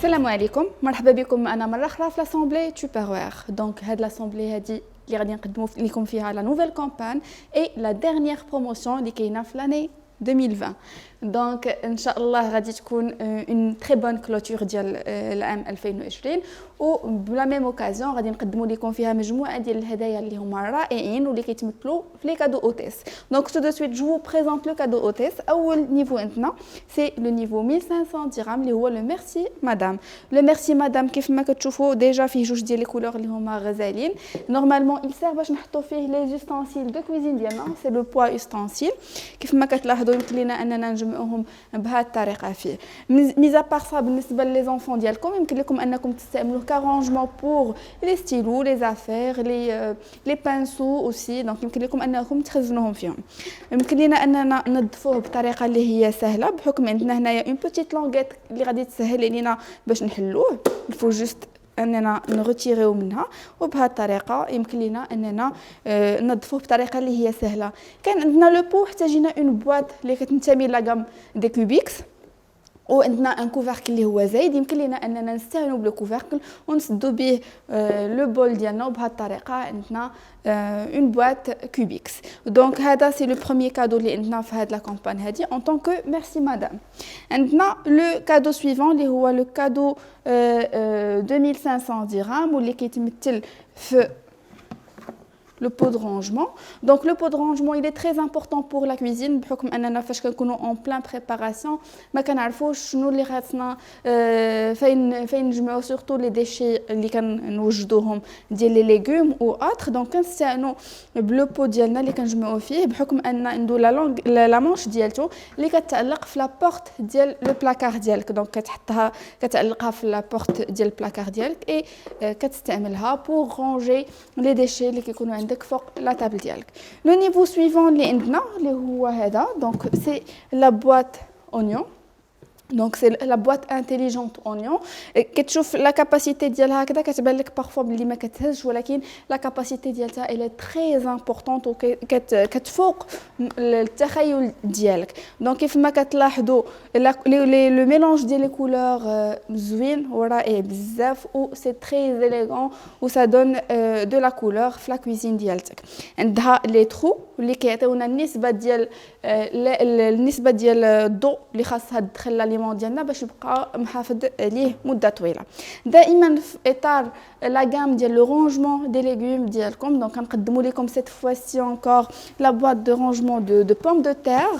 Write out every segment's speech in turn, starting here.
السلام عليكم مرحبا بكم انا مره اخرى في لاسامبلي تupperware دونك هاد لاسامبلي هادي اللي غادي نقدموا لكم فيها لا نوفيل كامبان اي لا ديرنيير بروموسيون اللي كاينه في لاني 2020 دونك ان شاء الله غادي تكون اون تري بون كلوتور ديال العام 2020 و بلا ميم اوكازيون غادي نقدموا لكم فيها مجموعه ديال الهدايا اللي هما رائعين واللي كيتمثلوا في لي كادو اوتيس دونك تو دو سويت جو بريزونت لو كادو اوتيس اول نيفو عندنا سي لو نيفو 1500 درهم اللي هو لو ميرسي مدام لو ميرسي مدام كيف ما كتشوفوا ديجا فيه جوج ديال لي كولور اللي هما غزالين نورمالمون il sert باش نحطوا فيه لي ustensiles دو كوزين ديالنا سي لو بوا ustensiles كيف ما كتلاحظوا يمكن لنا اننا نجمعوهم بهذه الطريقه فيه ميزا بار سا بالنسبه لي زونفون ديالكم يمكن لكم انكم تستعملوه كارونجمون بور لي ستيلو لي زافير لي بانسو اوسي دونك يمكن لكم انكم تخزنوهم فيهم يمكن لنا اننا ننظفوه بطريقه اللي هي سهله بحكم عندنا هنايا اون بوتيت لونغيت اللي غادي تسهل علينا باش نحلوه الفو جوست اننا نغتيريو منها وبهذه الطريقه يمكن لنا اننا ننظفوه بطريقه اللي هي سهله كان عندنا لو بو احتاجينا اون بواط اللي كتنتمي لا غام دي كوبيكس وعندنا ان كوفركل اللي هو زايد يمكن لنا اننا نستعينوا بلو كوفركل ونسدوا به لو بول ديالنا وبهذه الطريقه عندنا اون بواط كوبيكس دونك هذا سي لو بروميير كادو اللي عندنا في هذه لا كامبان هذه ان طونك ميرسي مدام عندنا لو كادو سويفون اللي هو لو كادو 2500 درهم واللي كيتمثل في le pot de rangement. Donc le pot de rangement il est très important pour la cuisine بحكم اننا فاش كنكونوا en plein préparation ما كنعرفوش شنو اللي خاصنا فين نجمعوا سورتو لي ديشي اللي كنوجدوهم ديال لي ليغوم او اطر دونك كنستعانوا بلو بو ديالنا اللي كنجمعوا فيه بحكم ان عنده لا مانش ديالته اللي كتعلق في لا بورت ديال لو بلاكار ديالك دونك كتعلقها في لا بورت ديال البلاكار ديالك اي كتستعملها بور رونجي لي ديشي اللي كيكونوا عندك فوق لا تابل ديالك لو نيفو سويفون اللي عندنا اللي هو هذا دونك سي لا بواط اونيون دونك سي لا بواط انتيليجونت اونيون كتشوف لا كاباسيتي ديالها هكذا كتبان لك بارفو بلي ما كتهزش ولكن لا كاباسيتي ديالها اي تري امبورطونط كتفوق التخيل ديالك دونك كيف ما كتلاحظوا لو ميلونج ديال لي كولور زوين ورائع بزاف و سي تري اليغون و سا دون دو لا كولور في لا كوزين ديالتك عندها لي ترو اللي كيعطيونا النسبه ديال الضوء اللي خاصها تدخل لاليمون ديالنا باش يبقى محافظ عليه مده طويله دائما في اطار لا غام ديال لو رونجمون دي ليغوم ديالكم دونك كنقدموا لكم سيت فواسي انكور لا بواط دو رونجمون دو بوم دو تير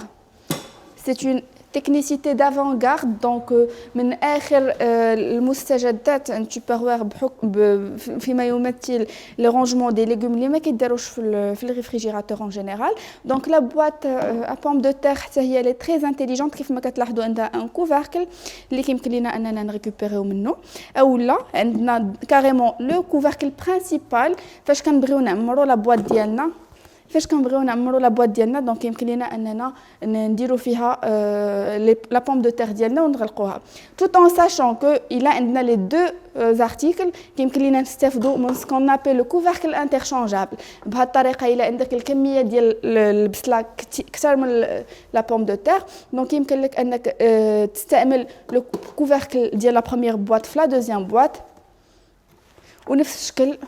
سي اون تكنيسيتي دافانغارد دونك من اخر المستجدات عند تupperware بحكم فيما يمثل لي رونجمون دي ليغوم اللي ما كيداروش في الريفريجيراتور ان جينيرال دونك لا بواط ا بوم دو تير حتى هي لي تري انتيليجونت كيف ما كتلاحظوا عندها ان كوفركل اللي كيمكن لنا اننا نريكوبيريو منه اولا عندنا كاريمون لو كوفركل برينسيبال فاش كنبغيو نعمروا لا بواط ديالنا فاش كنبغيو نعمروا لا بواط ديالنا دونك يمكن لنا اننا نديروا فيها لا بوم دو تير ديالنا ونغلقوها tout en sachant que il a عندنا لي دو زارتيكل كيمكن لنا نستافدوا من سكون ابل لو كوفركل انترشانجابل بهذه الطريقه الا عندك الكميه ديال البسله كثر من لا بوم دو تير دونك يمكن لك انك تستعمل لو كوفركل ديال لا بروميير بواط في لا دوزيام بواط ونفس الشكل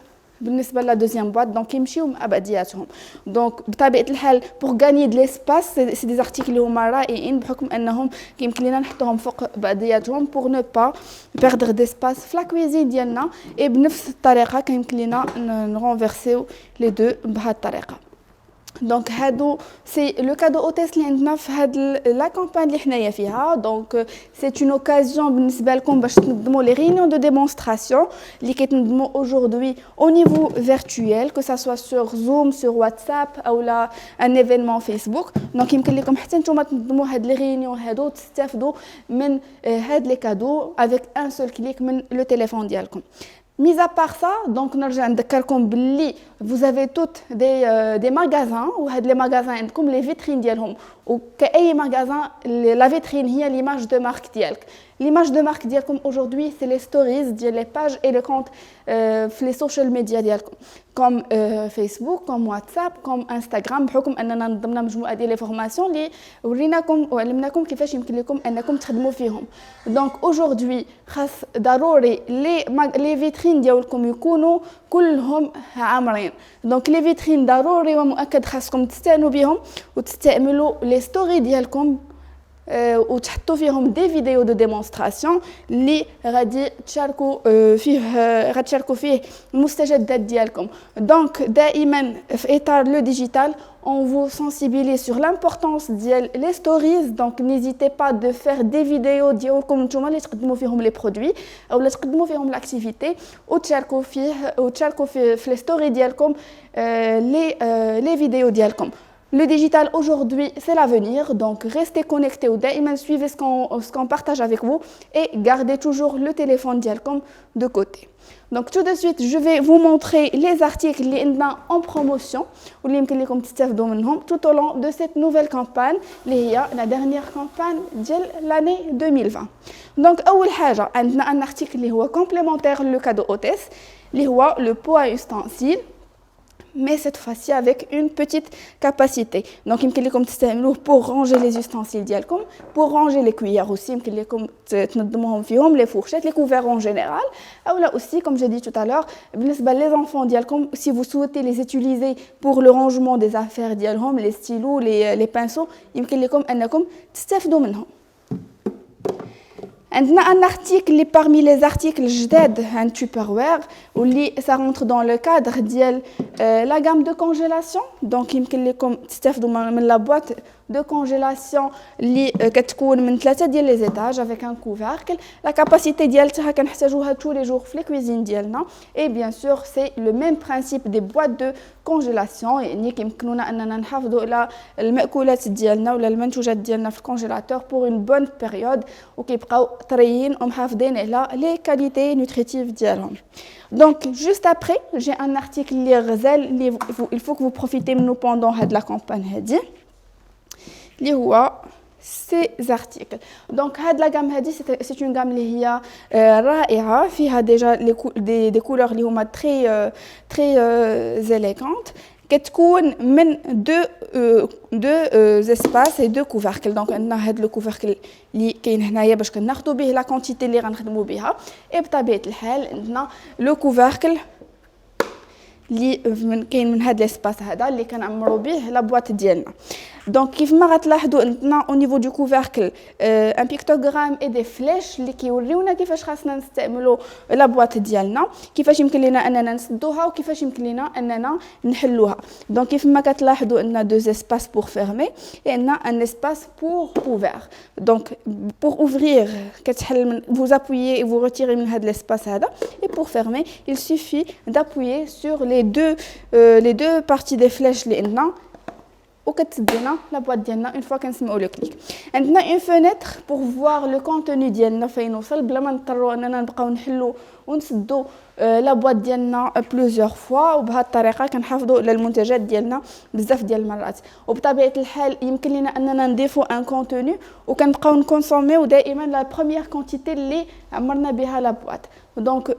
بالنسبه لا دوزيام بواط دونك يمشيو مع بعضياتهم دونك بطبيعه الحال بور غاني دو ليسباس سي دي زارتيكل اللي هما رائعين بحكم انهم كيمكن لنا نحطوهم فوق بعضياتهم بور نو با بيردر ديسباس في لا كويزين ديالنا اي بنفس الطريقه كيمكن لنا نرونفيرسيو لي دو بهذه الطريقه دونك هادو سي لو كادو اوتيس اللي عندنا في هاد لا كامبان اللي حنايا فيها دونك سي اون اوكازيون بالنسبه لكم باش تنظموا لي ريونيون دو ديمونستراسيون اللي كيتنظموا اودوربي او نيفو فيرتويال كو سا سوا سور زوم سور واتساب او لا ان ايفينمون فيسبوك دونك يمكن لكم حتى نتوما تنظموا هاد لي ريونيون هادو تستافدوا من هاد لي كادو افيك ان سول كليك من لو تيليفون ديالكم ميزا بار سا دونك نرجع نذكركم باللي vous avez toutes des magasins ou les magasins comme les vitrines ديالهم ou كأي magasin la vitrine هي l'image de marque ديالك. L'image de marque ديالكم aujourd'hui c'est les stories ديال les pages et les comptes les social media ديالكم comme Facebook comme WhatsApp comme Instagram بحكم اننا نضمنا مجموعه ديال لي فورماسيون اللي وريناكم وعلمناكم كيفاش يمكن لكم انكم تخدموا فيهم. دونك aujourd'hui خاص ضروري لي فيترين ديالكم يكونوا كلهم عامرين. دونك لي فيترين ضروري ومؤكد خاصكم تستعينوا بهم وتستعملوا لي ستوري ديالكم وتحطوا فيهم دي فيديو دو ديمونستراسيون اللي غادي تشاركوا فيه المستجدات ديالكم. دونك دائما في اطار لو ديجيتال on vous sensibilise sur l'importance ديال les stories. donc n'hésitez pas de faire des vidéos ديالكم نتوما اللي تقدموا فيهم les produits او اللي تقدموا فيهم l'activité وتشاركوا في les stories ديالكم les vidéos ديالكم. Le digital aujourd'hui, c'est l'avenir, donc restez connectés ou suivez ce qu'on partage avec vous et gardez toujours le téléphone dialcom de côté. Donc tout de suite, je vais vous montrer les articles qui sont en promotion ou tout au long de cette nouvelle campagne, la dernière campagne de l'année 2020. Donc, on a un article qui est complémentaire le cadeau hôtesse, le pot à ustensiles. Mais cette fois-ci avec une petite capacité. Donc, il y a pour ranger les ustensiles dialcom, pour ranger les cuillères aussi, les fourchettes, les couverts en général. Ou là aussi, comme j'ai dit tout à l'heure, les enfants dialcom, si vous souhaitez les utiliser pour le rangement des affaires dialcom, les stylos, les pinceaux, il y a عندنا un article اللي parmi les articles جداد عند Tupperware واللي ça rentre dans le cadre ديال la gamme de congélation. donc يمكن لكم تستافدوا من la boîte de congélation اللي كتكون من 3 ديال les étages avec un couvercle. la capacité ديالتها كنحتاجوها tous les jours في les cuisines ديالنا et bien sûr c'est le même principe des boîtes de congélation. يعني كيمكنونا اننا نحافظوا على المأكولات ديالنا ولا المنتوجات ديالنا في الكونجيلاتور pour une bonne période وكيبقاو طريين ومحافظين على les qualités nutritives ديالهم. Donc juste après, j'ai un article اللي غزال il faut que vous profitez منه pendant هاد la campagne هادي اللي هو ces articles. Donc هاد la gamme هادي c'est une gamme اللي هي رائعة فيها déjà des couleurs اللي هما très élégantes كتكون من deux espaces et deux couvercles. donc عندنا هاد لو couvercle اللي كاين هنايا باش كناخذوا به لا كونتيتي اللي غنخدموا بها et بطبيعه الحال عندنا لو couvercle اللي كاين من هاد ليسباس هذا اللي كنعمروا به لا بواط ديالنا. دونك كيف ما غتلاحظوا عندنا او نيفو دو كوفركل ان بيكتوغرام اي دي فليش اللي كيوريونا كيفاش خاصنا نستعملوا لا بواط ديالنا كيفاش يمكن لنا اننا نسدوها وكيفاش يمكن لنا اننا نحلوها. دونك كيف ما كتلاحظوا عندنا دو اسباس بور فيرمي et عندنا ان اسباس بور اوفير. دونك بور اوفرير كتحل من vous appuyez et vous retirez من هاد l'espace هذا et pour fermer il suffit d'appuyer sur les deux parties des flèches اللي عندنا وكتسدينا لا بواط ديالنا اون فوا كنسمعوا لو كليك. عندنا اون فينيتر بور فوار لو كونتوني ديالنا فين وصل بلا ما نضطروا اننا نبقاو نحلوا ونسدوا لا بواط ديالنا بلوزيور فوا وبهذه الطريقه كنحافظوا على المنتجات ديالنا بزاف ديال المرات. وبطبيعه الحال يمكن لنا اننا نضيفوا ان كونتوني وكنبقاو نكونسوميو دائما لا بروميير كونتيتي اللي عمرنا بها لا بواط. Donc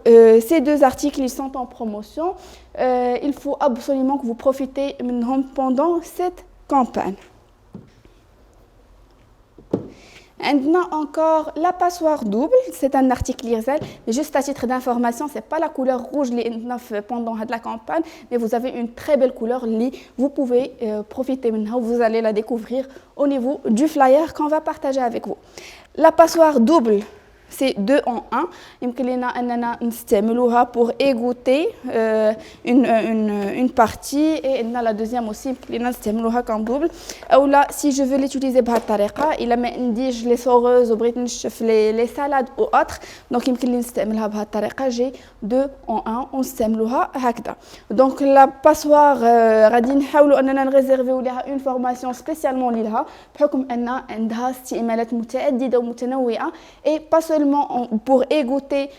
ces deux articles ils sont en promotion. Il faut absolument que vous profitez منهم pendant cette campagne. عندنا encore la passoire double, c'est un article IRSL, mais juste à titre d'information, c'est pas la couleur rouge pendant la campagne, mais vous avez une très belle couleur, vous pouvez profiter maintenant, vous allez la découvrir au niveau du flyer qu'on va partager avec vous. La passoire double, c'est 2 en 1. يمكن لنا أننا نستعملوها pour égoutter une partie et la deuxième aussi يمكن لنا نستعملوها comme double. أو لا si je veux l'utiliser بهذه الطريقة إلا ما عنديش les soreuses وبغيت نشف les salades ou autres donc يمكن لي نستعملها بهذه الطريقة. j'ai 2 en 1 ونستعملوها هكذا. donc la passoire غادي نحاولوا أننا نريزيرفيو لها une formation spécialement لها بحكم أن عندها استعمالات متعددة ومتنوعة et pas seulement seulement pour égoutter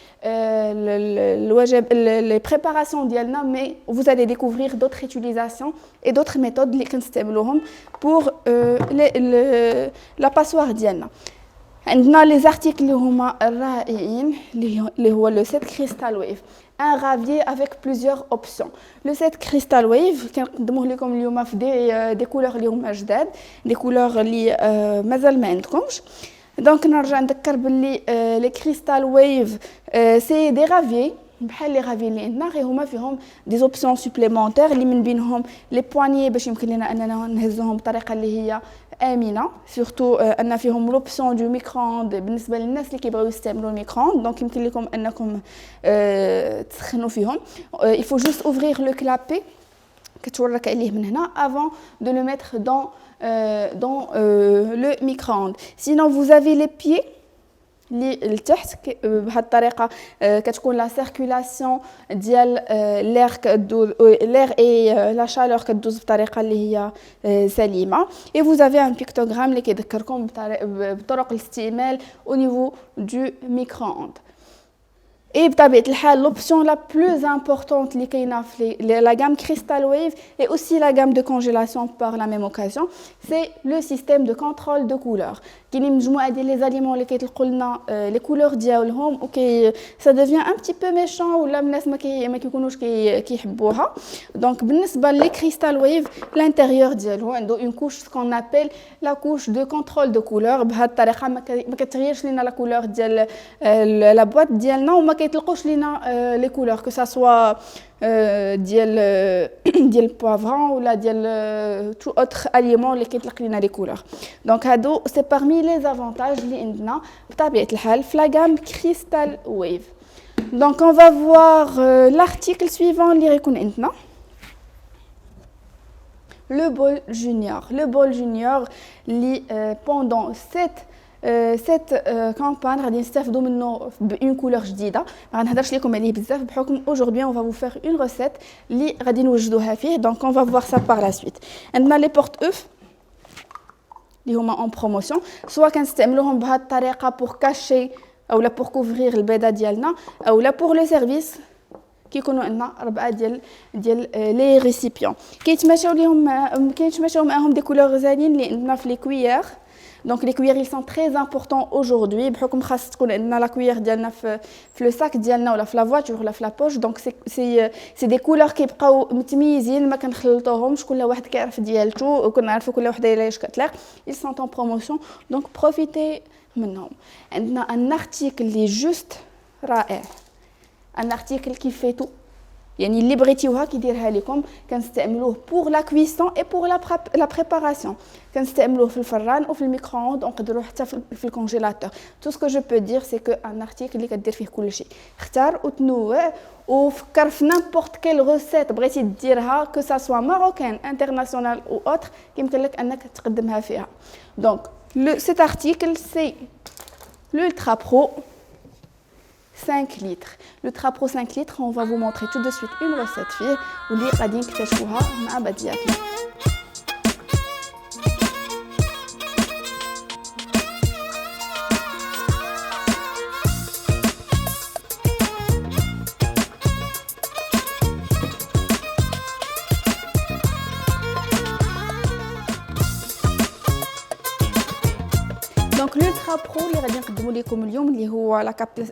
les préparations ديالنا, mais vous allez découvrir d'autres utilisations et d'autres méthodes اللي كنستعملوهم pour la passoire ديالنا. عندنا les articles اللي هما رائعين اللي هو le set crystal wave, un ravier avec plusieurs options. Le set crystal wave كنقدموه لكم اليوم في des couleurs اللي هما جداد, des couleurs اللي مازال ما عندكمش. دونك نرجع نذكر باللي les crystal wave c'est des raviers بحال لي غافي اللي عندنا, غير هما فيهم دي اوبسيون سوبليمونتير اللي من بينهم لي بوانيي باش يمكن لنا اننا نهزوهم بطريقه اللي هي امنه, سورتو ان فيهم لوبسيون دو ميكرووند بالنسبه للناس اللي كيبغيو يستعملوا الميكرووند, دونك يمكن لكم انكم تسخنوا فيهم. il faut juste ouvrir le clapet كتورك عليه من هنا avant de le mettre dans le micro-ondes. Sinon vous avez les pieds اللي لتحت بهذه الطريقه كتكون لا سيركولاسيون ديال لير لير اي لا شالور كدوز بطريقه اللي هي سليمه. et vous avez un pictogramme اللي كيذكركم بطرق الاستعمال au niveau du micro-ondes. Et بطبيعة الحال l'option la plus importante اللي كاينه في la gamme Crystal Wave et aussi la gamme de congélation par la même occasion, c'est le système de contrôle de couleur. كاينين مجموعه ديال لي زاليمون اللي كيطلقوا لنا لي كولور ديالهم وكي ça devient un petit peu méchant ولا الناس ما كيكونوش كيحبوها. دونك بالنسبه لي Crystal Wave l'intérieur ديالو عنده une couche ce qu'on appelle la couche de contrôle de couleur. بهذه الطريقه ما كتغيرش لنا لا كولور ديال لا بواط ديالنا وما كيطلقوش لينا لي كولور كو سا سوا ديال البوافرون ولا ديال تو اوتر اليمون اللي كيطلق لينا لي كولور. دونك هادو سي parmi les avantages اللي عندنا بطبيعه الحال في لا غام كريستال ويف. دونك on va voir l'article suivant اللي غيكون عندنا le bol junior. Le bol junior اللي pendant cette campagne غادي نستافدوا منه بune couleur جديده. ما غنهضرش لكم عليه بزاف بحكم aujourd'hui on va vous faire une recette اللي غادي نوجدوها فيه. donc on va voir ça par la suite. عندنا les porte-œufs اللي هما en promotion, سواء كنستعملوهم بهذه الطريقه pour cacher اولا pour couvrir البيضه ديالنا اولا pour le service كيكونوا عندنا 4 ديال لي ريسيبيون كيتماشاو معاهم دي كولور زانين اللي عندنا في لي كويير. Donc les cuillères ils sont très importants aujourd'hui بحكم خاص تكون عندنا لا كويير ديالنا في لو ساك ديالنا ولا في لا فواتور ولا في لا بوش. دونك سي دي كولور كيبقاو متميزين ما كنخلطوهمش, كل واحد كيعرف ديالته وكنعرفوا كل وحده الا اش كتلاق. ils sont en promotion donc profitez منهم. عندنا un article اللي جوست رائع, un article qui fait tout, يعني اللي بغيتيوها كيديرها لكم. كنستعملوه pour la cuisson et pour la préparation. كنستعملوه في الفران وفي الميكرووند ونقدروه حتى في الكونجيلاتور. tout ce que je peux dire c'est que un article اللي كدير فيه كل شيء. اختار وتنوع وفكر في n'importe quelle recette بغيتي ديرها que ça soit marocaine, internationale ou autre يمكن لك انك تقدمها فيها. donc cet article c'est l'Ultra Pro 5 litres. l'Ultra Pro 5 litres, on va vous montrer tout de suite une recette فيه واللي غادي نكتشفوها مع بدياتنا. Donc l'Ultra Pro اللي غادي نقدموا لكم اليوم اللي هو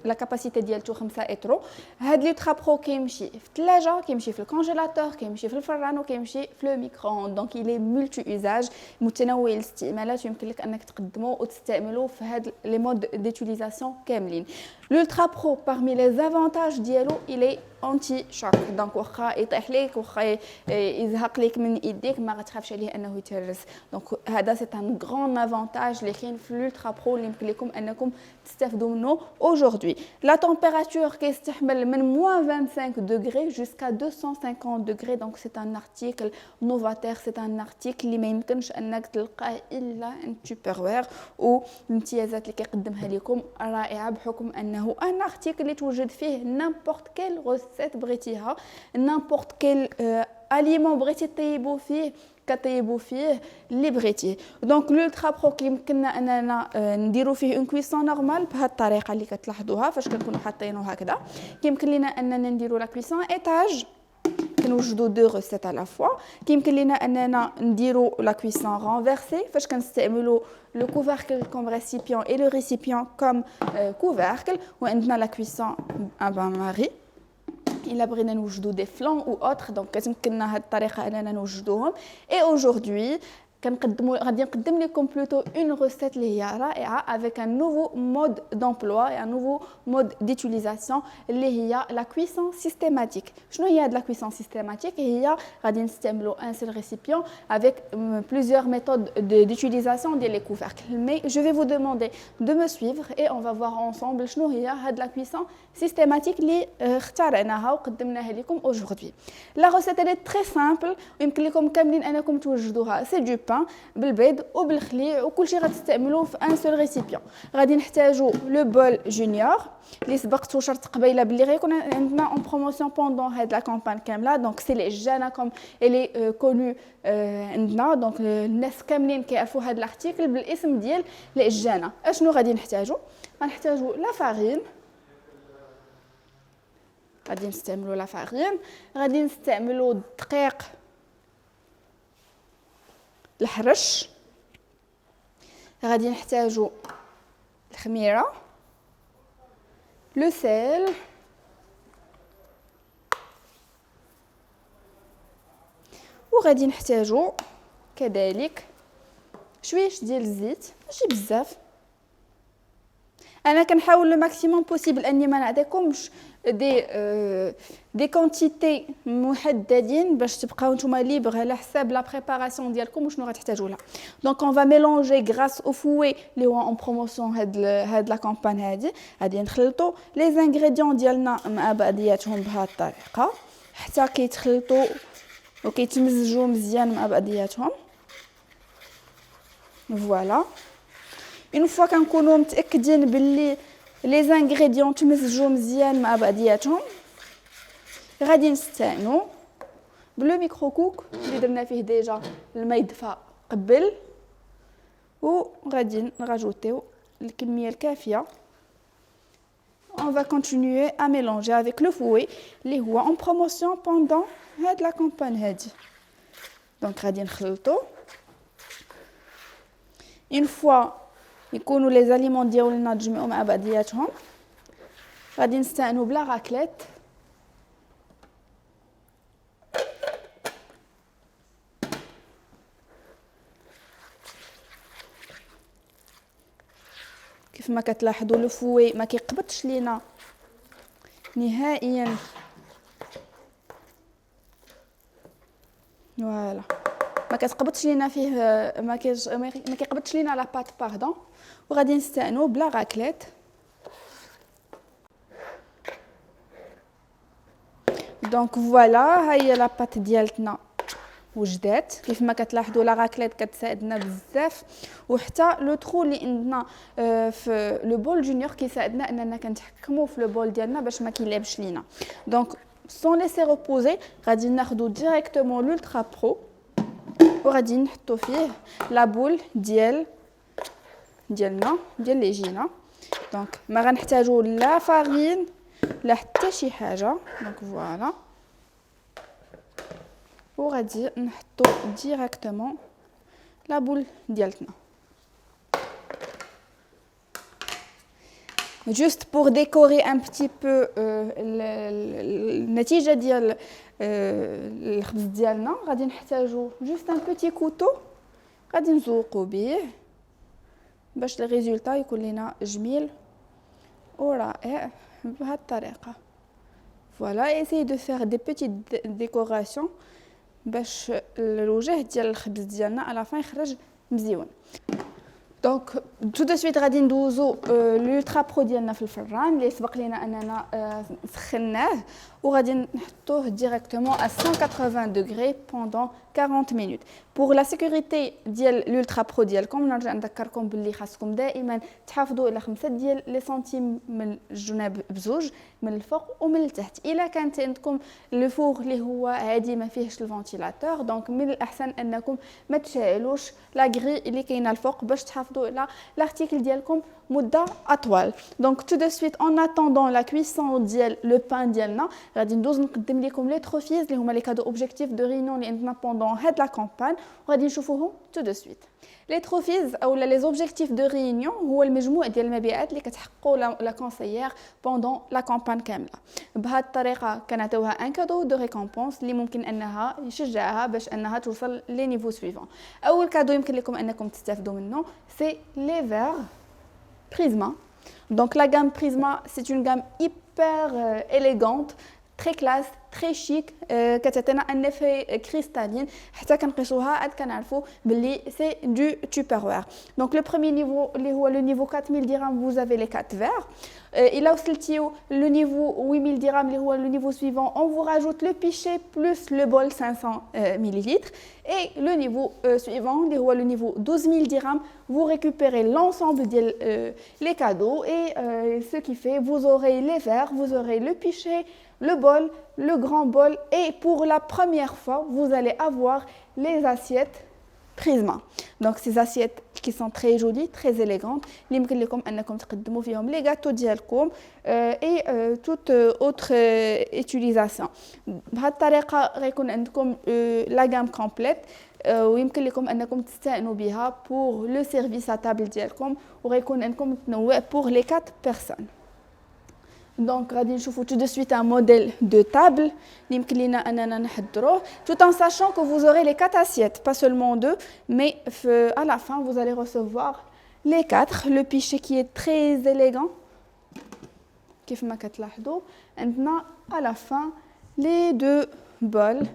لا كاباسيتي ديالته 5 اترو. هاد l'Ultra Pro كيمشي في الثلاجه, كيمشي في الكونجيلاتور, كيمشي في الفران وكيمشي في لو ميكرووند. دونك il est multi usage, متنوع الاستعمالات, يمكن لك انك تقدموه وتستعملوه في هاد لي مود ديتيليزاسيون كاملين. l'Ultra Pro parmi les avantages ديالو il est انتي شوك. دونك واخا يطيح ليك واخا يزهق ليك من ايديك ما غتخافش عليه انه يتهرس. دونك هذا سي ان غران افونتاج اللي كاين في l'Ultra Pro اللي يمكن لكم انكم تستافدوا منه aujourd'hui. لا تمبيراتور كيستحمل من -25 degrés jusqu'à 250 degrés. دونك سي ان ارتيكل نوفاتير, سي ان ارتيكل اللي ما يمكنش انك تلقاه الا عند تupperware. والامتيازات اللي كيقدمها لكم رائعه بحكم انه ان ارتيكل اللي توجد فيه n'importe quelle recette بغيتيها, n'importe quel aliment بغيتي طيبوا فيه كطيبوا فيه اللي بغيتيه. دونك لولترا برو كيمكننا اننا نديروا فيه اون كويسون نورمال بهذه الطريقه اللي كتلاحظوها فاش كنكونوا حاطينه هكذا. كيمكن لينا اننا نديروا لا كويسون ايتاج كنوجدوا دو ريسيت على فوا. كيمكن لينا اننا نديروا لا كويسون رانفيرسي فاش كنستعملوا لو كوفركل كوم ريسيبيون اي لو ريسيبيون كوم كوفركل. وعندنا لا كويسون ان بان ماري الا بغينا نوجدوا دي فلون او اوتر دونك كتمكننا هذه الطريقه اننا نوجدوهم. اي اوجوردي غادي نقدم لكم بلوتو اون ريسيت اللي هي رائعه avec un nouveau mode d'emploi et un nouveau mode d'utilisation اللي هي la cuisson systématique. شنو هي هاد la cuisson systématique؟ هي غادي نستعملوا un seul récipient avec plusieurs méthodes d'utilisation ديال les couvercles. Mais je vais vous demander de me suivre et on va voir ensemble شنو هي هاد la cuisson systématique اللي اخترعناها وقدمناها لكم aujourd'hui. La recette elle est très simple ويمكن لكم كاملين انكم توجدوها. C'est du pain بالبيض وبالخليع وكلشي غتستعملوه في ان سول ريسيبيون. غادي نحتاجو لو بول جونيور اللي سبقت وشرط قبيله باللي غيكون عندنا اون بروموسيون بوندون هاد لا كامبان كامله. دونك سي لي جانا كوم الي كونو عندنا. دونك الناس كاملين كيعرفوا هاد الارتيكل بالاسم ديال لي جانا. اشنو غادي نحتاجو؟ غنحتاجو لا فارين، غادي نستعملو لا فارين، غادي نستعملو الدقيق، الحرش، غادي نحتاجو الخميره، لو سيل، وغادي نحتاجو كذلك شويش ديال الزيت ماشي بزاف. انا كنحاول لو ماكسيموم بوسيبل اني ما نعطيكمش دي كونتيتي محددين باش تبقاو نتوما ليبر على حساب لا بريباراسيون ديالكم وشنو غتحتاجوا لها. دونك اون فا ميلونجي غراس او فوي اللي هو اون بروموسيون هاد لا كامبان هادي. غادي نخلطوا لي زانغريديون ديالنا مع بعضياتهم بهذه الطريقه حتى كيتخلطوا وكيتمزجوا مزيان مع بعضياتهم. فوالا اون فوا كنكونوا متاكدين باللي لي زانغريديون تمزجوا مزيان مع بعضياتهم غادي نستعينوا بلو ميكرو كوك اللي درنا فيه ديجا الماء يدفى قبل وغادي نراجوتيو الكميه الكافيه. On va continuer à mélanger avec le fouet اللي هو en promotion pendant هاد la campagne هادي. دونك غادي نخلطو une fois يكونوا لي زاليمون ديالنا تجمعوا مع بعضياتهم. غادي نستعينوا بلا راكليت كيف ما كتلاحظوا لو فوي ما كيقبطش لينا نهائيا. فوالا ما كتقبطش لينا فيه ما كيقبطش لينا لا بات باردون. وغادي نستعينوا بلا راكليت. دونك فوالا ها هي لا بات ديالتنا وجدات. كيف ما كتلاحظوا لا راكليت كتساعدنا بزاف وحتى لو ترو اللي عندنا في لو بول جونيور كيساعدنا اننا كنتحكموا في لو بول ديالنا باش ما كيلعبش لينا. دونك سون ليسي ريبوزي غادي ناخذوا ديريكتومون لولترا برو وغادي نحطو فيه لا بول ديالنا ديال لي جينا. دونك ما غنحتاجو لا فارين لا حتى شي حاجه. دونك فوالا وغادي نحطو ديريكتومون لا بول ديالتنا. juste pour décorer un petit peu النتيجه ديال الخبز ديالنا غادي نحتاجو juste un petit couteau غادي نزوقو به باش الريزولتا يكون لنا جميل ورائع بهذه الطريقه. فوالا essayez de faire des petites décorations باش الوجه ديال الخبز ديالنا على فين يخرج مزيون. دونك tout de suite غادي ندوزو لولترا برو ديالنا في الفران اللي سبق لينا اننا سخناه وغادي نحطوه directement à 180 degrés pendant 40 minutes. Pour la sécurité ديال l'ultra pro ديالكم نرجع نذكركم باللي خاصكم دائما تحافظوا على 5 ديال لي سنتيم من الجناب بزوج من الفوق ومن التحت. الا كانت عندكم لو فور اللي هو عادي ما فيهش الفونتيلاتور دونك من الاحسن انكم ما تشعلوش لا غري اللي كاينه الفوق باش تحافظوا على لارتيكل ديالكم مده اطول. دونك تو دو سويت en attendant la cuisson ديال لو بان ديالنا غادي ندوز نقدم لكم لي تروفيز اللي هما لي كادو اوبجيكتيف دو ريونيون اللي عندنا بوندون هاد لا كامبان وغادي نشوفوهم تو دو سويت. لي تروفيز او لي زوبجيكتيف دو ريونيون هو المجموع ديال المبيعات اللي كتحققوا لا كونسيير بوندون لا كامبان كامله. بهذه الطريقه كنعطيوها ان كادو دو ريكومبونس اللي ممكن انها يشجعها باش انها توصل لي نيفو سويفون. اول كادو يمكن لكم انكم تستافدوا منه سي لي فير Prisma. Donc la gamme Prisma, c'est une gamme hyper élégante, très classe, très chic, كتعطينا un effet cristalline حتى كنقيسوها عاد كنعرفوا باللي c'est du Tupperware. Donc le premier niveau اللي هو le niveau 4000 dirhams, vous avez les 4 verres. إلا وصلتيو le niveau 8000 dirhams اللي هو le niveau suivant, on vous rajoute le pichet plus le bol 500 ml. Et le niveau suivant اللي هو le niveau 12000 dirhams, vous récupérez l'ensemble des les cadeaux et ce qui fait vous aurez les verres, vous aurez le pichet, le bol, le grand bol et pour la première fois, vous allez avoir les assiettes Prisma. Donc ces assiettes qui sont très jolies, très élégantes, اللي يمكن لكم انكم تقدموا فيهم لي غاتو ديالكم et toute autre utilisation. بهذه الطريقه غيكون عندكم la gamme complète ويمكن لكم انكم تستعينوا بها pour le service à table ديالكم وغيكون عندكم تنوع pour les 4 personnes. Donc, غادي نشوفوا tout de suite un modèle de table اللي يمكن لينا اننا نحضروه tout en sachant que vous aurez les 4 assiettes, pas seulement 2, mais à la fin vous allez recevoir les 4, le pichet qui est très élégant كيف ما كتلاحظوا عندنا à la fin les 2 bols اللي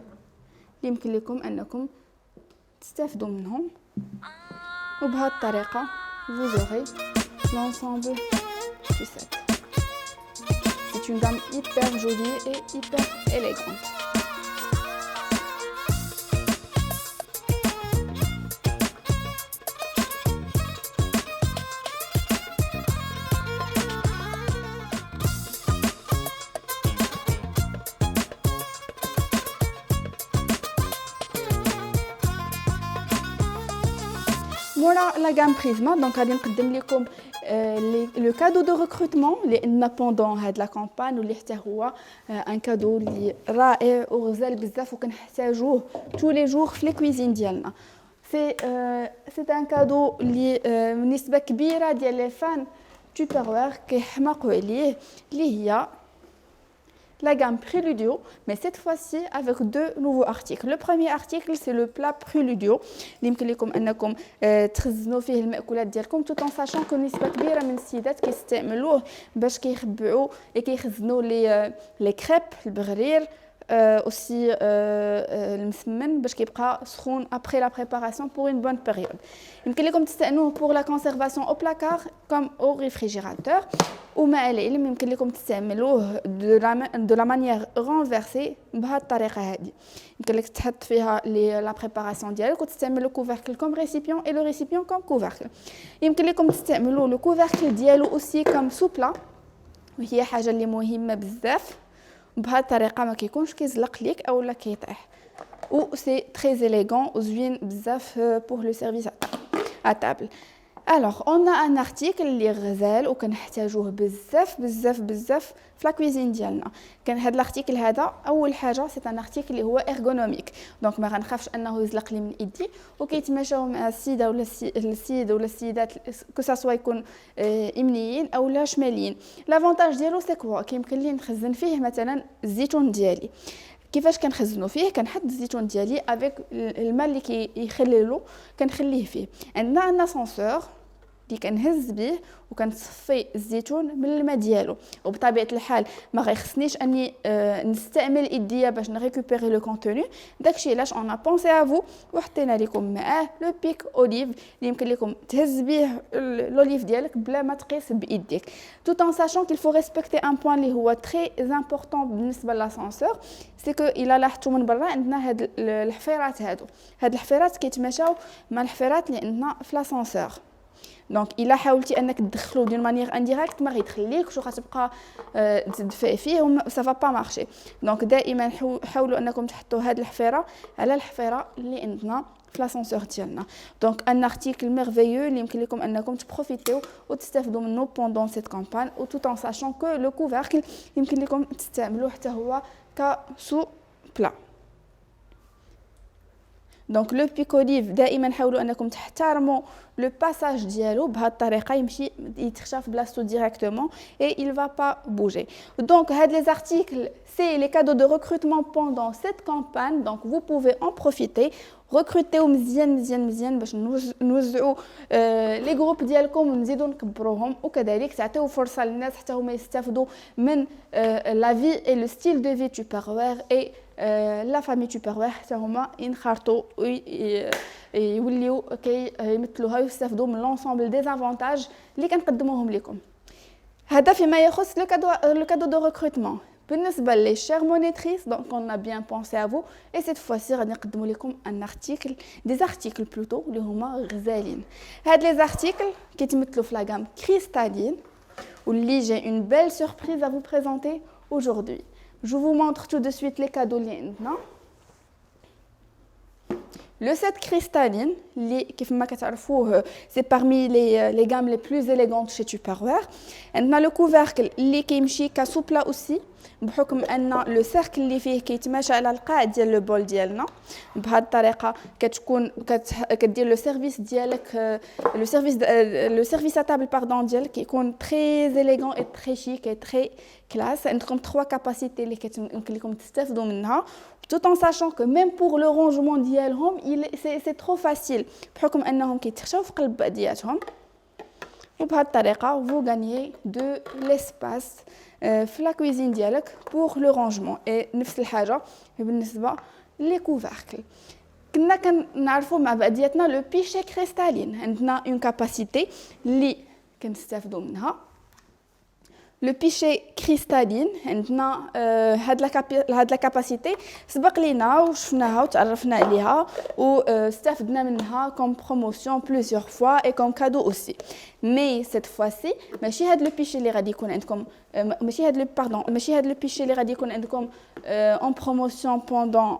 يمكن لكم انكم تستافدوا منهم وبهذه الطريقه vous aurez l'ensemble du set. C'est une gamme hyper jolie et hyper élégante. Voilà la gamme Prisma. Donc, غادي نقدم لكم le cadeau de recrutement اللي pendant هاد la campagne واللي حتى هو un cadeau اللي رائع وغزال بزاف وكنحتاجوه tous les jours في الكويزين ديالنا. c'est un cadeau اللي نسبة كبيرة ديال لي فان Tupperware كيحماقوا عليه اللي هي la gamme Préludio, mais cette fois-ci avec 2 nouveaux articles. Le premier article, c'est le plat Préludio. اللي يمكن لكم انكم تخزنوا فيه المأكولات ديالكم tout en sachant que نسبة كبيرة من السيدات كيستعملوه باش كيخبعوا كيخزنوا لي كريب البغرير aussi المسمن باش كيبقى سخون après la préparation pour une bonne période. يمكن لكم تستعملوه pour la conservation au placard comme au réfrigérateur ومع العلم يمكن لكم تستعملوه de la manière renversée بهذه الطريقه هذه. يمكن لك تحط فيها la préparation ديالك وتستعمل le couvercle comme récipient et le récipient comme couvercle. يمكن لكم تستعملوا le couvercle ديالو aussi comme sous-plat وهي حاجه اللي مهمه بزاف. بهذه الطريقه ما كيكونش كيزلق ليك اولا كيطيح و سي تري élégant وزوين بزاف pour le service à table. Alors on a un article اللي غزال وكنحتاجوه بزاف بزاف بزاف في لا كويزين ديالنا. كان هذا الارتيكل هذا اول حاجه سي ان ارتيكل اللي هو ارغونوميك دونك ما غنخافش انه يزلق لي من ايدي وكيتماشاو مع السيده ولا السيد ولا السيدات كو سوا يكون يمنيين او لا شماليين. لافونتاج ديالو سي كوا كيمكن لي نخزن فيه مثلا الزيتون ديالي. كيفاش كنخزنو فيه كنحط الزيتون ديالي افيك الماء اللي كيخللو كنخليه فيه. عندنا ان اسانسور اللي كنهز به وكنصفي الزيتون من الماء ديالو. وبطبيعه الحال ما غيخصنيش اني نستعمل ايديا باش نريكوبيري لو كونتوني. داكشي علاش اون بونسي افو وحطينا لكم معاه لو بيك اوليف اللي يمكن لكم تهز به الاوليف ديالك بلا ما تقيس بايديك. tout en sachant qu'il faut respecter un point اللي هو très important بالنسبه للاسانسور، سي كو الا لاحظتوا من برا عندنا هاد الحفيرات هاد الحفيرات كيتماشاو مع الحفيرات اللي عندنا في لاسانسور. دونك الا حاولتي انك تدخلو دون مانيير انديريكت ما غيدخليكش وغتبقى تدفئ فيه و سا فا با مارشي. دونك دائما حاولوا انكم تحطوا هاد الحفيره على الحفيره اللي عندنا في لاسانسور ديالنا. دونك ان ارتيكل ميرفيو اللي يمكن لكم انكم تبروفيتيو وتستافدوا منه بوندون سيت كامبان، و tout en sachant que le couvercle يمكن لكم تستعملوه حتى هو كسو بلا. دونك لو بيك اوليف دائما حاولوا انكم تحترموا لو باساج ديالو بهذه الطريقه، يمشي يتخشى في بلاصتو ديريكتومون اي il va pas bouger. Donc هاد les articles c'est les cadeaux de recrutement pendant cette campagne, donc vous pouvez en profiter. recruter مزيان باش نوزعوا لي جروب ديالكم ونزيدوا نكبروهم، وكذلك تعطيو فرصه للناس حتى هما يستافدوا من لا في اي لو ستيل دو في تupperware اي لا فامي تupperware حتى هما ينخرطوا يوليو كيمثلوها ويستافدوا من لونسومبل دي زافونتاج اللي كنقدموهم لكم. هذا فيما يخص لو كادو دو ريكروتمون. بالنسبه لي شير مونيتريس، دونك on a bien pensé à vous et cette fois-ci غادي نقدموا لكم ان ارتيكل دي زارتيكل بلوتو اللي هما غزالين. هاد لي زارتيكل كيتمثلوا في لا غام كريستالين واللي j'ai une belle surprise à vous présenter aujourd'hui. Je vous montre tout de suite les cadeaux اللي عندنا. Le set cristalline, c'est parmi les gammes les plus élégantes chez Tupperware. On a le couvercle qui est souple aussi, بحكم ان لو سيركل اللي فيه كيتماشى على القاع ديال لو بول ديالنا. بهذه الطريقه كتكون كدير لو سيرفيس ديالك لو سيرفيس تابل باردون ديالك كيكون تري élégant et très chic et très classe. عندكم 3 كاباسيتي اللي يمكن لكم تستافدوا منها tout en sachant que même pour le rangement ديالهم c'est trop facile بحكم انهم كيتخشاو في قلب بعضياتهم. وبهذه الطريقه vous gagnez de l'espace في لا كويزين ديالك بور لو رانجمون. اي نفس الحاجه بالنسبه لي كوفركل. كنا كنعرفوا مع بعضياتنا لو بيشي كريستالين عندنا اون كاباسيتي اللي كنستافدوا منها. لو بيشي كريستالين عندنا هاد لا كاباسيتي سبق لينا وشفناها وتعرفنا عليها واستفدنا منها كوم بروموسيون بليزيور فوا اي كوم كادو اوسي. مي سيت فواسي ماشي هاد لو بيشي اللي غادي يكون عندكم ماشي هاد لو بيشي اللي غادي يكون عندكم اون بروموسيون بوندون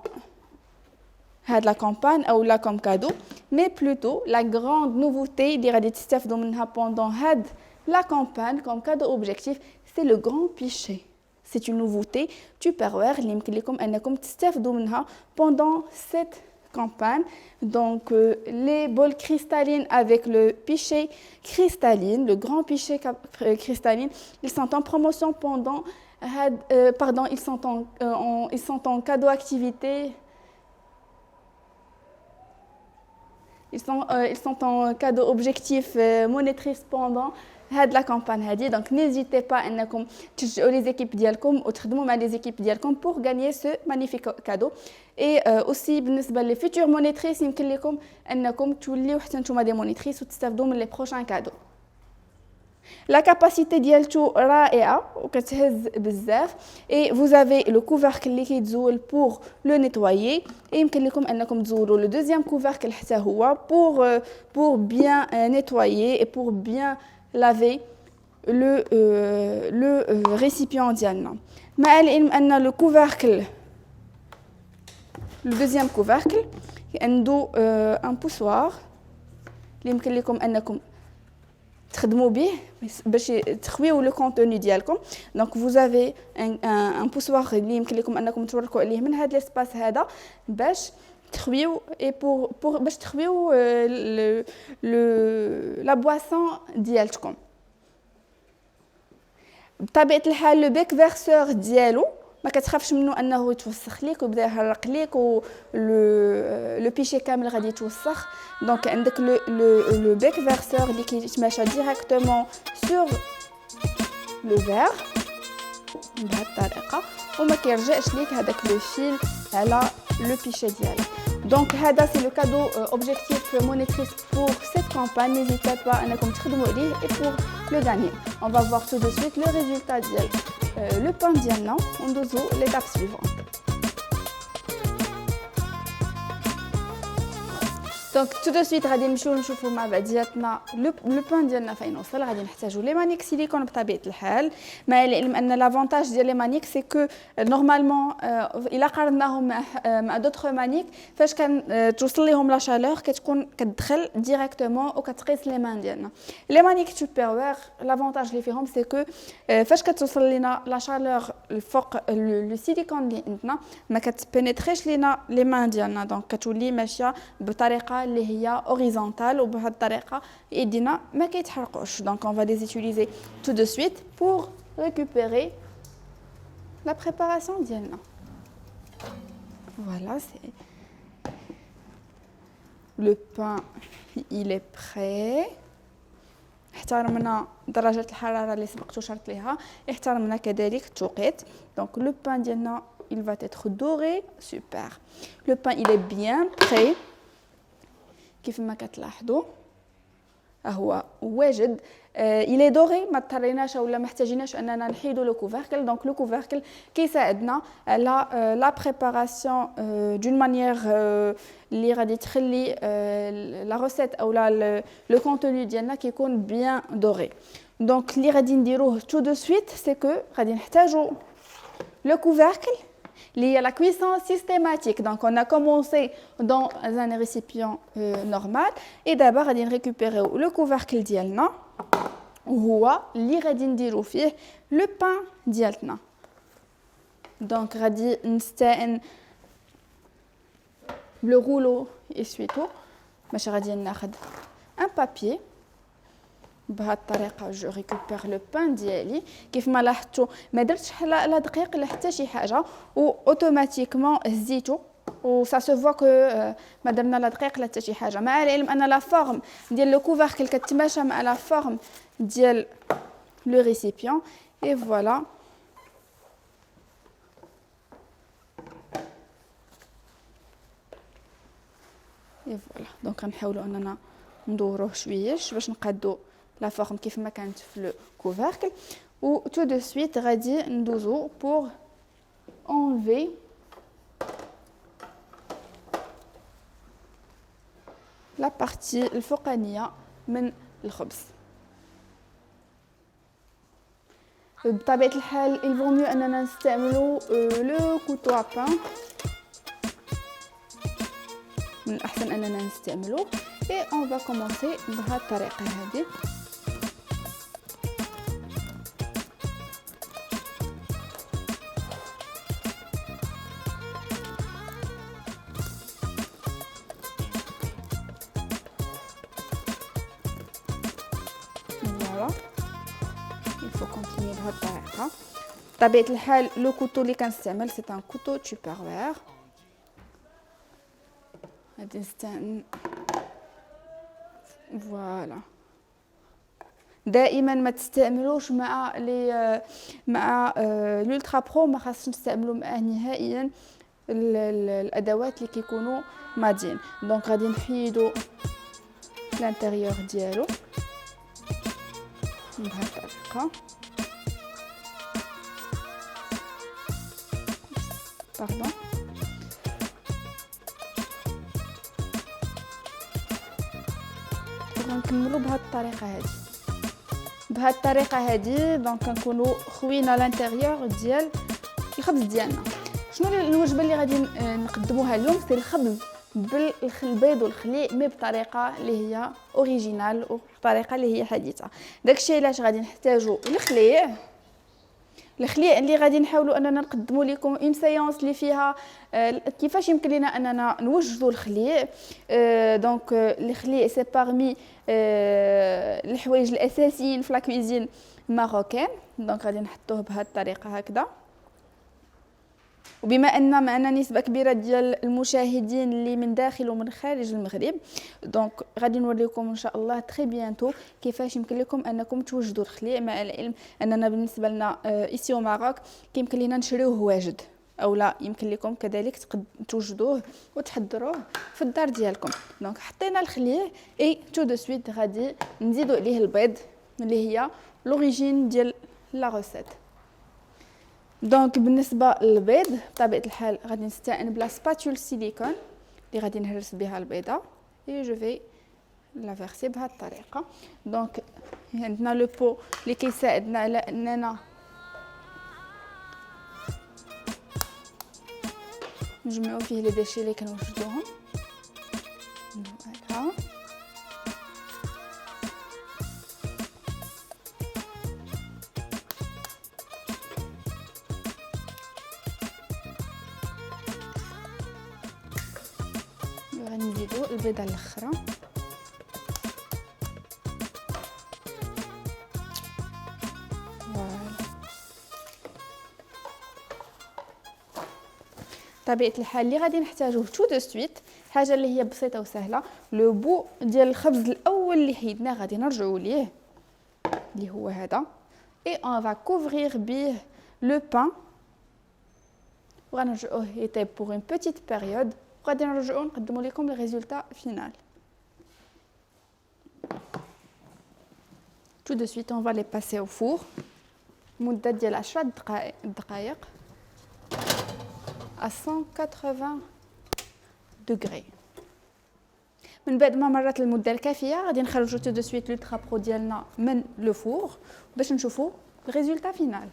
هاد لا كامبان او لا كوم كادو، مي بلوتو لا غراند نوفوتي اللي غادي تستافدوا منها بوندون هاد la campagne comme cadeau objectif, c'est le grand pichet. C'est une nouveauté Tupperware اللي يمكن لكم انكم تستافدوا منها pendant cette campagne. Donc les bols cristallines avec le pichet cristalline, le grand pichet cristalline, ils sont en promotion pendant ils sont en cadeau activité. Ils sont en cadeau objectif monétrice pendant هاد لا كامبان هادي. دونك نيزيتي با انكم تشجعوا لي زيكيب ديالكم وتخدموا مع لي زيكيب ديالكم بور غانيي سو مانيفيك كادو. اي اوسي بالنسبه لي فيتور مونيتريس يمكن لكم انكم توليو حتى نتوما دي مونيتريس وتستافدوا من لي بروشان كادو. لا كاباسيتي ديالتو رائعه وكتهز بزاف. اي vous avez le couvercle اللي كيتزول بور لو نيتوايي. يمكن لكم انكم تزولوا لو دوزيام كوفركل حتى هو pour bien nettoyer et pour bien laver le récipient ديالنا. مع العلم ان لو كوفركل لو دوزيام كوفركل عنده ان بوسوار اللي يمكن لكم انكم تخدموا به باش تخويو لو كونتوني ديالكم. دونك vous avez un poussoir اللي يمكن لكم انكم توركوا عليه من هذا الاسباس هذا باش تخويو اي pour باش تخويو لا بواسون ديالتكم. بطبيعه الحال لو بيك فيرسور ديالو ما كتخافش منه انه يتوسخ ليك ويبدا يهرق ليك و لو بيشي كامل غادي يتوسخ. دونك عندك لو بيك فيرسور اللي كيتماشى ديريكتومون سور لو فير بهذه الطريقه وما كيرجعش ليك هذاك لو فيل على لو بيشي ديالك. دونك هذا سي لو كادو اوبجيكتيف مونيتريس بور cette campagne. N'hésitez pas انكم تخدموا عليه et pour le gagner. On va voir tout de suite le résultat ديال le pain ديالنا وندوزو l'étape suivante. دونك تو دو سويت غادي نمشيو نشوفوا مع بعضياتنا لو بان ديالنا فين وصل. غادي نحتاجوا لي مانيك سيليكون بطبيعه الحال، مع العلم ان لافونتاج ديال لي مانيك سي كو نورمالمون الا قارناهم مع دوطخ مانيك فاش كان توصل ليهم لا شالور كتكون كتدخل ديريكتومون وكتقيس لي مان ديالنا. لي مانيك سوبيريور لافونتاج اللي فيهم سي كو فاش كتوصل لينا لا شالور الفوق لو سيليكون اللي عندنا ما كتبينيتريش لينا لي مان ديالنا، دونك كتولي ماشيه بطريقه اللي هي اوريزونتال وبهذه الطريقه ايدينا ما كيتحرقوش. دونك on va les utiliser tout de suite pour récupérer la préparation ديالنا. Voilà, c'est le pain, il est prêt. احترمنا درجه الحراره اللي سبقتو شرط ليها، احترمنا كذلك التوقيت. دونك لو بان ديالنا il va être doré. Super. Le pain il est bien prêt. كيف ما كتلاحظوا هو واجد الى دوري، ما اضطريناش ولا ما احتاجيناش اننا نحيدوا لو كوفركل. دونك لو كوفركل كيساعدنا على لا بريباراسيون دون مانيير اللي غادي تخلي لا روسيت او لو كونتوني ديالنا كيكون بيان دوري. دونك اللي غادي نديروه تو دو سويت سي كو غادي نحتاجوا le couvercle lié à la cuisson systématique. Donc on a commencé dans un récipient normal et d'abord on va récupérer le couvercle ديالنا وهو اللي غادي نديرو فيه le pain ديالنا. Donc غادي نستعين le rouleau essuie-tout باش غادي ناخذ un papier بهذه الطريقه. جو ريكوبير لو بان ديالي كيف ما لاحظتوا ما درتش لا دقيق لا حتى شي حاجه و اوتوماتيكمون هزيتو و سا سو فوا كو ما درنا لا دقيق لا حتى شي حاجه، مع العلم ان لا فورم ديال لو كوفركل كتماشى مع لا فورم ديال لو ريسيبيون. اي فوالا دونك غنحاولوا اننا ندوروه شويش باش نقادو لا فورم كيف ما كانت في لو كوفركل. و tout de suite غادي ندوزو pour enlever la partie الفوقانيه من الخبز. بطبيعه الحال il vaut mieux اننا نستعملوا لو كوتو ا بان، من الاحسن اننا نستعملوه. et on va commencer بهذه الطريقه هذه. voilà il faut continuer بهذه الطريقه. بطبيعه الحال لو كوتو اللي كنستعمل سي ان كوتو تupperware. غادي نستعمل فوالا. دائما ما تستعملوش مع الالترا برو، ما خاصش نستعملوا معاه نهائيا الادوات اللي كيكونوا مادين. دونك غادي نحيدوا الانتيريور ديالو بهذه الطريقه. باردون غنكملوا بهذه الطريقه هذه. دونك كنكونوا خوينا الانتيريور ديال الخبز ديالنا. شنو الوجبه اللي غادي نقدموها اليوم؟ سي الخبز بالبيض والخليع مي بطريقه اللي هي اوريجينال وبطريقه اللي هي حديثه. داكشي علاش غادي نحتاجوا الخليع اللي غادي نحاولوا اننا نقدموا لكم اون سيونس اللي فيها كيفاش يمكن لنا اننا نوجدوا الخليع. دونك الخليع سي بارمي الحوايج الاساسيين في لا كويزين ماروكان. دونك غادي نحطوه بهذه الطريقه هكذا. وبما ان معنا نسبه كبيره ديال المشاهدين اللي من داخل ومن خارج المغرب، دونك غادي نوريكم ان شاء الله تري بيانتو كيفاش يمكن لكم انكم توجدوا الخليع، مع العلم اننا بالنسبه لنا ايسي او ماروك كيمكن لينا نشريوه واجد، او لا يمكن لكم كذلك توجدوه وتحضروه في الدار ديالكم. دونك حطينا الخليع اي تو دو سويت غادي نزيدوا عليه البيض اللي هي لوريجين ديال لا روسيت. دونك بالنسبه للبيض بطبيعه الحال غادي نستعين بلا سباتول سيليكون اللي غادي نهرس بها البيضه اي جو في لا فيرسي بهذه الطريقه. دونك عندنا لو بو اللي كيساعدنا على اننا نجمعوا فيه لي ديشي اللي كنوجدوهم. فوالا غنزيدو البيضه الاخرى. طبيعه الحال اللي غادي نحتاجوه تو دو سويت حاجه اللي هي بسيطه وسهله، لو بو ديال الخبز الاول اللي حيدناه غادي نرجعوا ليه اللي هو هذا، اي اون فا كوفرير بيه لو بان وغنرجعوه يطيب بوغ اون بيتيت بيريود وغادي نرجعوا نقدموا لكم لي ريزولطا فينال. tout de suite on va les passer au four مده ديال 10 دقائق à 180 degrés. من بعد ما مرت المده الكافيه غادي نخرجوا tout de suite لو ترابرو ديالنا من لو فور باش نشوفوا الريزولطا فينال.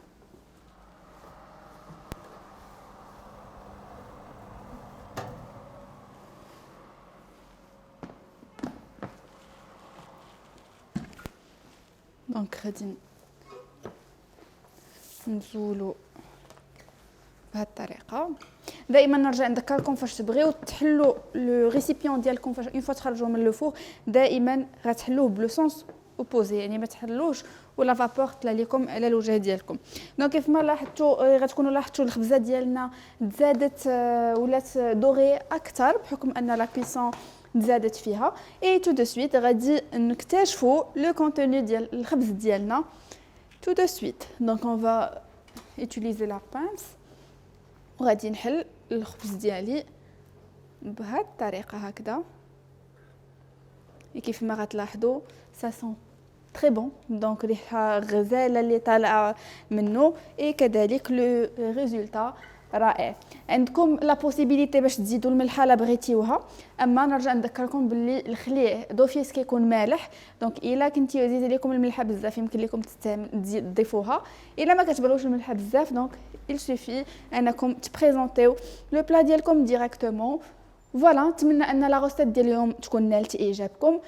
دونك غادي نزولو بهذه الطريقه. دائما نرجع نذكركم فاش تبغيو تحلوا لو ريسيبيون ديالكم فاش اون فوا تخرجوا من لو فور دائما غتحلوه بلو سونس اوبوزي، يعني ما تحلوش ولا فابور طلع لكم على الوجه ديالكم. دونك كيف ما لاحظتوا غتكونوا لاحظتوا الخبزه ديالنا تزادت ولات دوغي اكثر بحكم ان لا كويسون تزادت فيها. اي تو دو سويت غادي نكتشفوا لو كونتوني ديال الخبز ديالنا تو دو سويت. دونك اون فا utiliser la pince وغادي نحل الخبز ديالي بهذه الطريقه هكذا. كيف ما غتلاحظوا سا سون تري بون، دونك ريحه غزاله اللي طالعه منه اي كذلك لو ريزولطا رائع. عندكم لا بوسيبيليتي باش تزيدوا الملحه لا بغيتيوها، اما نرجع نذكركم باللي الخليع دوفيس كيكون مالح، دونك الا كنتي زيدي لكم الملحه بزاف يمكن لكم تضيفوها. الا ما كتبغيوش الملحه بزاف دونك il suffit انكم تبريزونطيو لو بلا ديالكم ديريكتومون. فوالا نتمنى ان لا روسيت ديال اليوم تكون نالت اعجابكم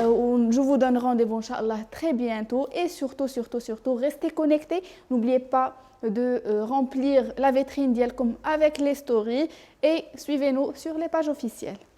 و جو فو دون رونديفو ان شاء الله très bientôt et surtout restez connectés, n'oubliez pas de remplir la vitrine ديالكم avec les stories et suivez-nous sur les pages officielles.